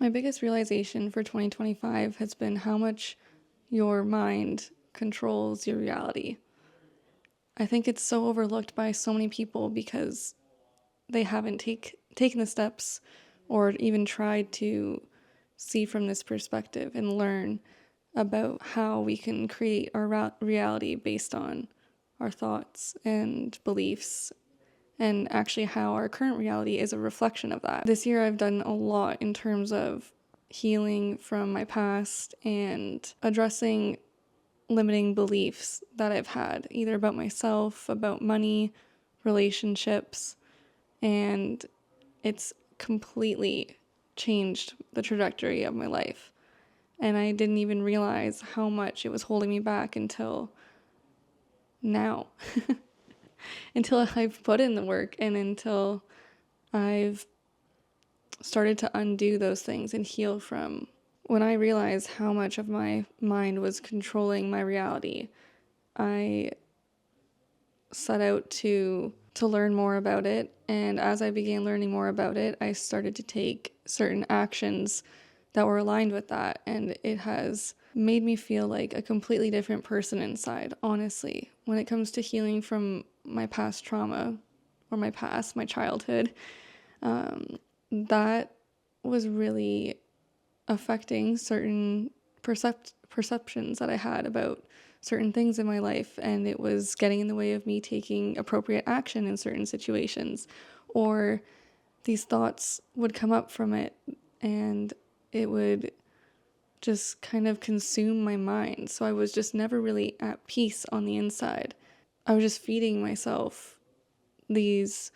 My biggest realization for 2025 has been how much your mind controls your reality. I think it's so overlooked by so many people because they haven't taken the steps or even tried to see from this perspective and learn about how we can create our reality based on our thoughts and beliefs, and actually how our current reality is a reflection of that. This year, I've done a lot in terms of healing from my past and addressing limiting beliefs that I've had, either about myself, about money, relationships, and it's completely changed the trajectory of my life. And I didn't even realize how much it was holding me back until now, until I've put in the work and until I've started to undo those things and heal from. When I realized how much of my mind was controlling my reality, I set out to learn more about it, and as I began learning more about it, I started to take certain actions that were aligned with that, and it has made me feel like a completely different person inside, honestly. When it comes to healing from my past trauma or my childhood, that was really affecting certain perceptions that I had about certain things in my life, and it was getting in the way of me taking appropriate action in certain situations. Or these thoughts would come up from it, and it would just kind of consume my mind. So I was just never really at peace on the inside. I was just feeding myself these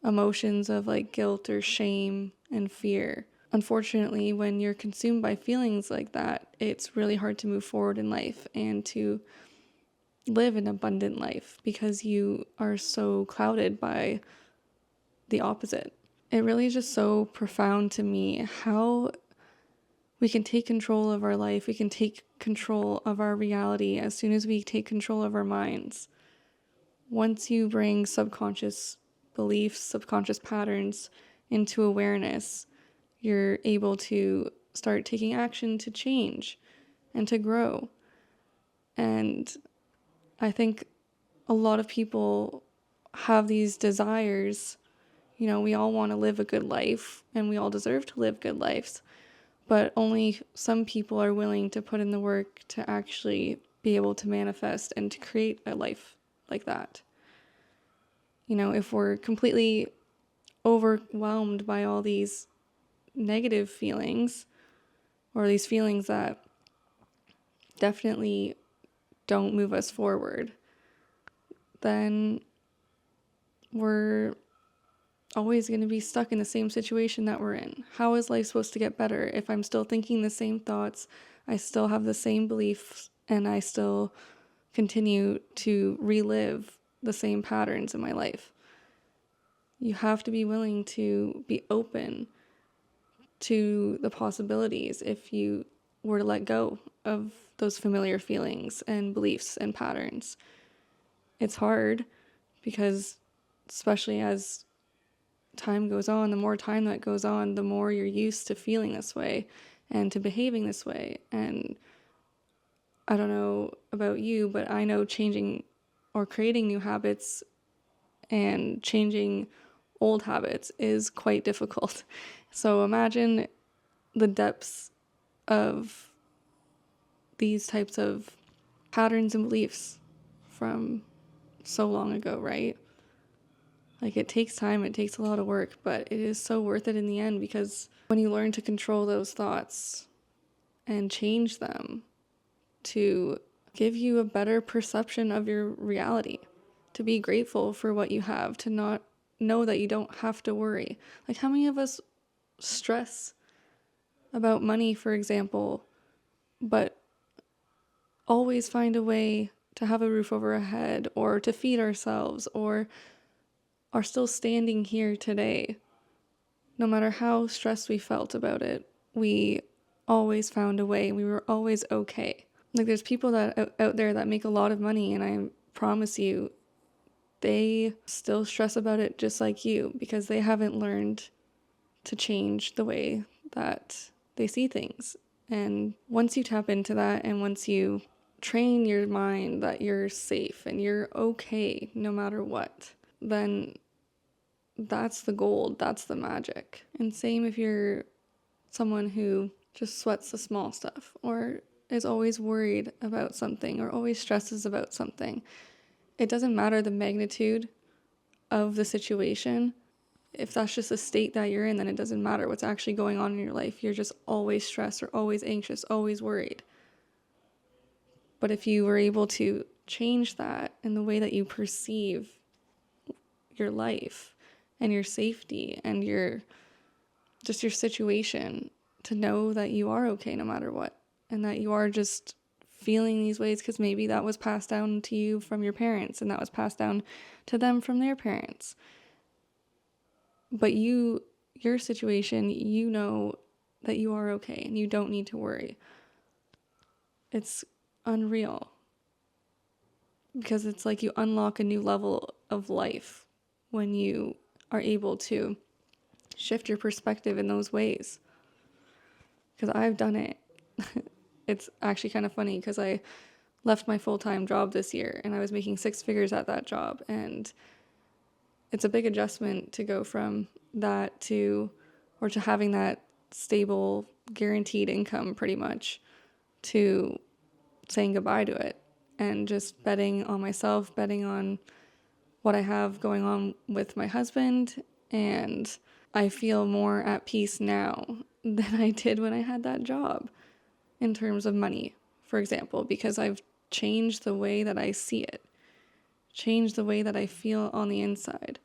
emotions of like guilt or shame and fear. Unfortunately, when you're consumed by feelings like that, it's really hard to move forward in life and to live an abundant life because you are so clouded by the opposite. It really is just so profound to me how we can take control of our life, we can take control of our reality as soon as we take control of our minds. Once you bring subconscious beliefs, subconscious patterns into awareness, you're able to start taking action to change and to grow. And I think a lot of people have these desires. You know, we all want to live a good life and we all deserve to live good lives, but only some people are willing to put in the work to actually be able to manifest and to create a life like that. You know, if we're completely overwhelmed by all these negative feelings or these feelings that definitely don't move us forward, then we're always going to be stuck in the same situation that we're in. How is life supposed to get better if I'm still thinking the same thoughts, I still have the same beliefs, and I still continue to relive the same patterns in my life? You have to be willing to be open to the possibilities if you were to let go of those familiar feelings and beliefs and patterns. It's hard because, especially as time goes on, the more time that goes on, the more you're used to feeling this way and to behaving this way. And I don't know about you, but I know changing or creating new habits and changing old habits is quite difficult. So imagine the depths of these types of patterns and beliefs from so long ago, right? Like, it takes time, it takes a lot of work, but it is so worth it in the end because when you learn to control those thoughts and change them to give you a better perception of your reality, to be grateful for what you have, to not know that you don't have to worry. Like, how many of us stress about money, for example, but always find a way to have a roof over our head or to feed ourselves or are still standing here today? No matter how stressed we felt about it, we always found a way. We were always okay. Like, there's people that out there that make a lot of money, and I promise you, they still stress about it just like you because they haven't learned to change the way that they see things. And once you tap into that, and once you train your mind that you're safe and you're okay no matter what, then that's the gold, that's the magic. And same if you're someone who just sweats the small stuff or is always worried about something or always stresses about something. It doesn't matter the magnitude of the situation. If that's just a state that you're in, then it doesn't matter what's actually going on in your life. You're just always stressed or always anxious, always worried. But if you were able to change that in the way that you perceive your life and your safety and your situation, to know that you are okay no matter what, and that you are just feeling these ways because maybe that was passed down to you from your parents and that was passed down to them from their parents. But your situation, you know that you are okay and you don't need to worry. It's unreal because it's like you unlock a new level of life when you are able to shift your perspective in those ways. Because I've done it. It's actually kind of funny because I left my full-time job this year and I was making 6 figures at that job, and it's a big adjustment to go from that to having that stable guaranteed income pretty much to saying goodbye to it and just betting on myself, betting on what I have going on with my husband. And I feel more at peace now than I did when I had that job in terms of money, for example, because I've changed the way that I see it, changed the way that I feel on the inside.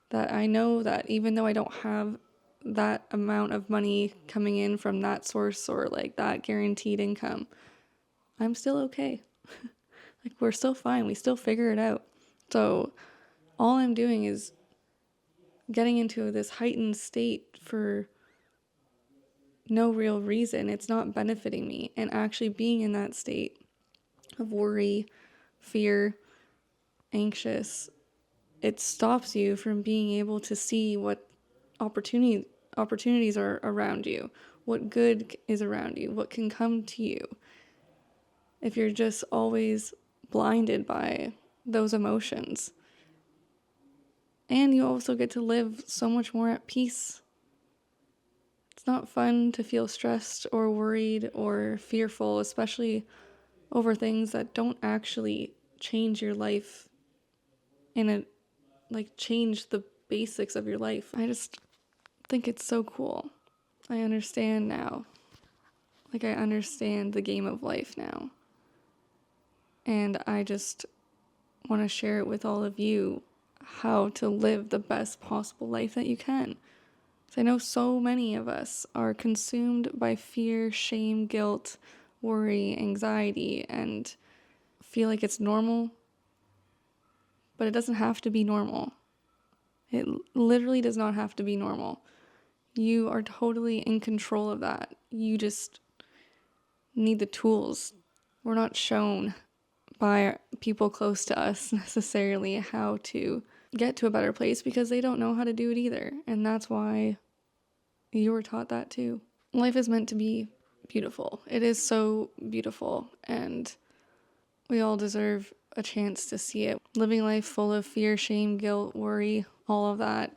That I know that even though I don't have that amount of money coming in from that source or like that guaranteed income, I'm still okay. Like, we're still fine. We still figure it out. So all I'm doing is getting into this heightened state for no real reason. It's not benefiting me. And actually being in that state of worry, fear, anxious, it stops you from being able to see what opportunities are around you, what good is around you, what can come to you. If you're just always blinded by those emotions. And you also get to live so much more at peace. It's not fun to feel stressed or worried or fearful, especially over things that don't actually change your life change the basics of your life. I just think it's so cool. I understand now. I understand the game of life now. And I just want to share it with all of you how to live the best possible life that you can. I know so many of us are consumed by fear, shame, guilt, worry, anxiety, and feel like it's normal. But it doesn't have to be normal. It literally does not have to be normal. You are totally in control of that. You just need the tools. We're not shown by people close to us necessarily how to get to a better place because they don't know how to do it either. And that's why you were taught that too. Life is meant to be beautiful. It is so beautiful, and we all deserve a chance to see it. Living life full of fear, shame, guilt, worry, all of that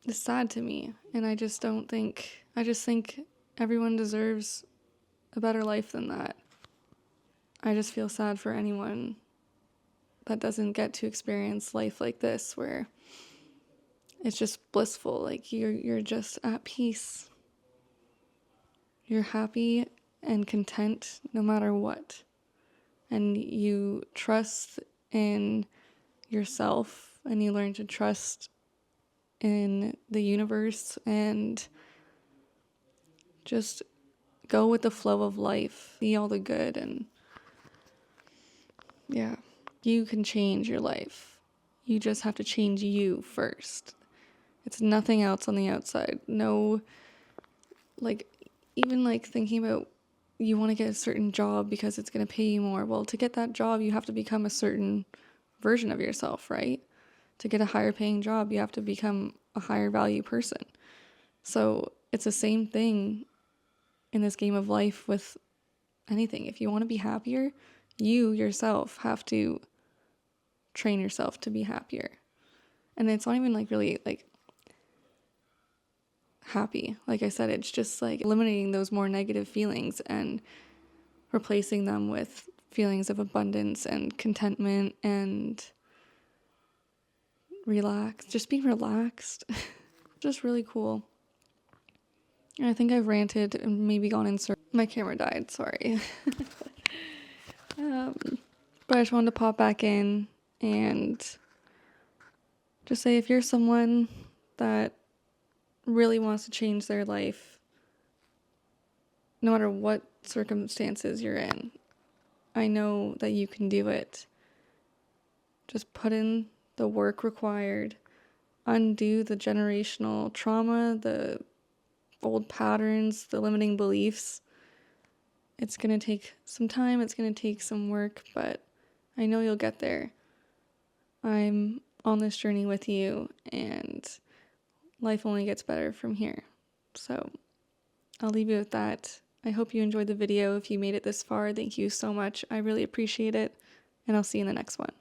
is sad to me. And I just think everyone deserves a better life than that. I just feel sad for anyone that doesn't get to experience life like this, where it's just blissful. Like you're just at peace. You're happy and content no matter what. And you trust in yourself, and you learn to trust in the universe and just go with the flow of life. See all the good, and yeah, you can change your life. You just have to change you first. It's nothing else on the outside. No, even thinking about you want to get a certain job because it's going to pay you more. Well, to get that job, you have to become a certain version of yourself, right? To get a higher paying job, you have to become a higher value person. So it's the same thing in this game of life with anything. If you want to be happier, you yourself have to train yourself to be happier. And it's not even like really like happy. Like I said, it's just like eliminating those more negative feelings and replacing them with feelings of abundance and contentment and just being relaxed. Just really cool. And I think I've ranted and maybe gone in circles. My camera died, sorry. But I just wanted to pop back in and just say, if you're someone that really wants to change their life, no matter what circumstances you're in, I know that you can do it. Just put in the work required, undo the generational trauma, the old patterns, the limiting beliefs. It's going to take some time, it's going to take some work, but I know you'll get there. I'm on this journey with you, and life only gets better from here. So I'll leave you with that. I hope you enjoyed the video. If you made it this far, thank you so much. I really appreciate it, and I'll see you in the next one.